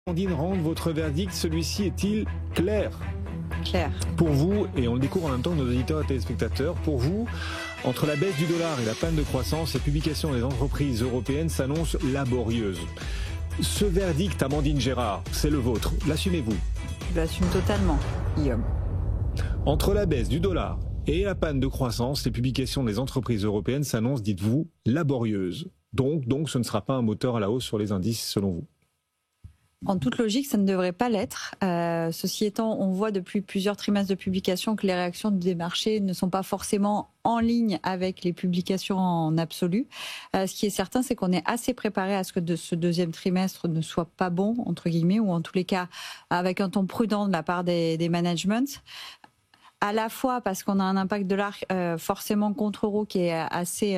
Amandine Rand, votre verdict, celui-ci est-il clair ? Clair. Pour vous, et on le découvre en même temps que nos auditeurs et téléspectateurs, pour vous, entre la baisse du dollar et la panne de croissance, les publications des entreprises européennes s'annoncent laborieuses. Ce verdict, Amandine Gérard, c'est le vôtre. L'assumez-vous ? Je l'assume totalement, Guillaume. Entre la baisse du dollar et la panne de croissance, les publications des entreprises européennes s'annoncent, dites-vous, laborieuses. Donc, ce ne sera pas un moteur à la hausse sur les indices, selon vous ? En toute logique, ça ne devrait pas l'être. Ceci étant, on voit depuis plusieurs trimestres de publication que les réactions des marchés ne sont pas forcément en ligne avec les publications en absolu. Ce qui est certain, c'est qu'on est assez préparé à ce que ce deuxième trimestre ne soit pas bon, entre guillemets, ou en tous les cas avec un ton prudent de la part des managements. À la fois parce qu'on a un impact dollar forcément contre euro qui est assez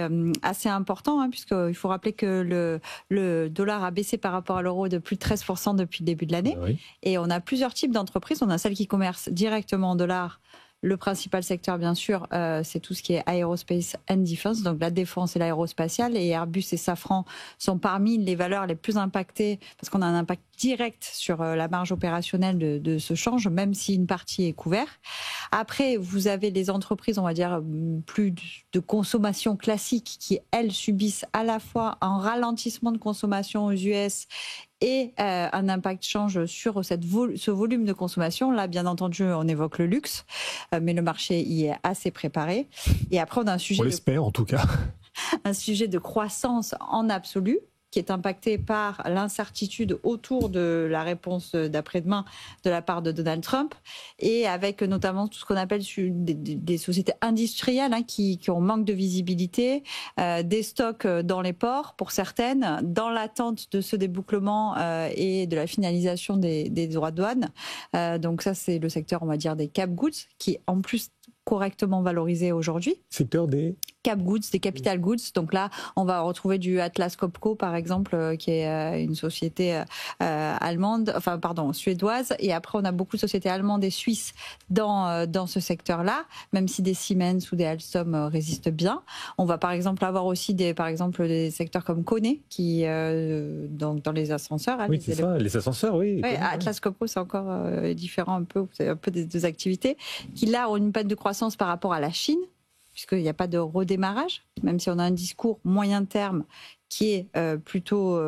important, puisqu'il faut rappeler que le dollar a baissé par rapport à l'euro de plus de 13% depuis le début de l'année. Oui. Et on a plusieurs types d'entreprises. On a celles qui commercent directement en dollars. Le principal secteur, bien sûr, c'est tout ce qui est aerospace and defense, donc la défense et l'aérospatiale. Et Airbus et Safran sont parmi les valeurs les plus impactées, parce qu'on a un impact direct sur la marge opérationnelle de ce change, même si une partie est couverte. Après, vous avez les entreprises, on va dire, plus de consommation classique qui, elles, subissent à la fois un ralentissement de consommation aux US et un impact change sur ce volume de consommation. Là, bien entendu, on évoque le luxe, mais le marché y est assez préparé. Et après, on a un sujet... On l'espère, en tout cas. Un sujet de croissance en absolu, qui est impacté par l'incertitude autour de la réponse d'après-demain de la part de Donald Trump, et avec notamment tout ce qu'on appelle des sociétés industrielles qui ont manque de visibilité, des stocks dans les ports pour certaines, dans l'attente de ce débouclement et de la finalisation des droits de douane. Donc ça, c'est le secteur, on va dire, des cap goods, qui en plus correctement valorisé aujourd'hui. Secteur des cap goods, des capital goods. Donc là, on va retrouver du Atlas Copco, par exemple, qui est une société suédoise. Et après, on a beaucoup de sociétés allemandes et suisses dans ce secteur-là, même si des Siemens ou des Alstom résistent bien. On va par exemple avoir aussi des secteurs comme Kone, qui dans les ascenseurs. Oui, c'est ça, les ascenseurs, oui. Oui, Atlas Copco, c'est encore différent un peu des deux activités, qui là ont une panne de croissance par rapport à la Chine, puisqu'il n'y a pas de redémarrage, même si on a un discours moyen terme qui est plutôt,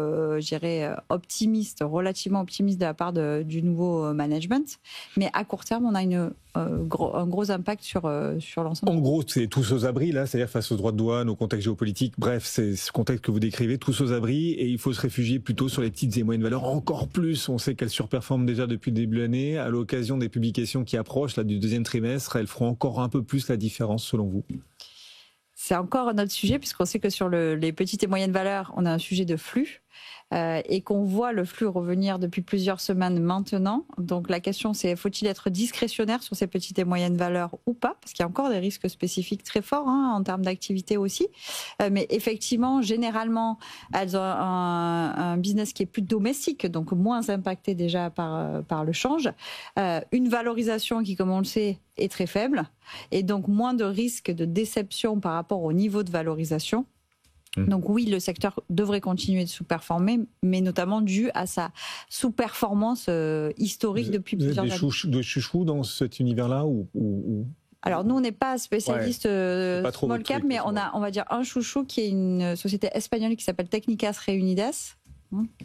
optimiste, relativement optimiste de la part du nouveau management. Mais à court terme, on a un gros impact sur l'ensemble. En gros, c'est tous aux abris, là, c'est-à-dire face aux droits de douane, au contexte géopolitique. Bref, c'est ce contexte que vous décrivez, tous aux abris, et il faut se réfugier plutôt sur les petites et moyennes valeurs. Encore plus, on sait qu'elles surperforment déjà depuis le début de l'année. À l'occasion des publications qui approchent là, du deuxième trimestre, elles feront encore un peu plus la différence, selon vous? C'est encore un autre sujet, puisqu'on sait que sur les petites et moyennes valeurs, on a un sujet de flux et qu'on voit le flux revenir depuis plusieurs semaines maintenant. Donc la question, c'est faut-il être discrétionnaire sur ces petites et moyennes valeurs ou pas? Parce qu'il y a encore des risques spécifiques très forts en termes d'activité aussi. Mais effectivement, généralement, elles ont un business qui est plus domestique, donc moins impacté déjà par le change. Une valorisation qui, comme on le sait, est très faible, et donc moins de risques de déception par rapport au niveau de valorisation. Donc oui, le secteur devrait continuer de sous-performer, mais notamment dû à sa sous-performance historique depuis plusieurs années. De chouchous dans cet univers-là ou... Alors nous, on n'est pas spécialiste small cap, mais on va dire un chouchou qui est une société espagnole qui s'appelle Técnicas Reunidas.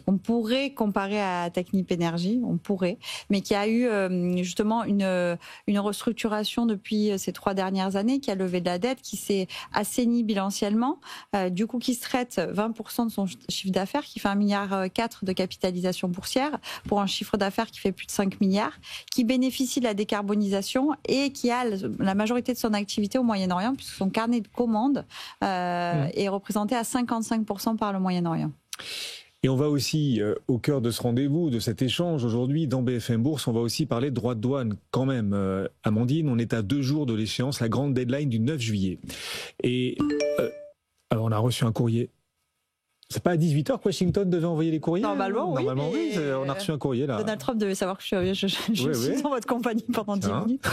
On pourrait comparer à Technip Energies, mais qui a eu justement une restructuration depuis ces 3 dernières années, qui a levé de la dette, qui s'est assaini bilanciellement, du coup qui se traite 20% de son chiffre d'affaires, qui fait 1,4 milliard de capitalisation boursière, pour un chiffre d'affaires qui fait plus de 5 milliards, qui bénéficie de la décarbonisation et qui a la majorité de son activité au Moyen-Orient, puisque son carnet de commandes est représenté à 55% par le Moyen-Orient. Et on va aussi, au cœur de ce rendez-vous, de cet échange aujourd'hui, dans BFM Bourse, on va aussi parler de droits de douane. Quand même, Amandine, on est à 2 jours de l'échéance, la grande deadline du 9 juillet. Et alors on a reçu un courrier. C'est pas à 18h que Washington devait envoyer les courriers? Normalement, oui. On a reçu un courrier là. Donald Trump devait savoir que je suis dans votre compagnie pendant 10 minutes.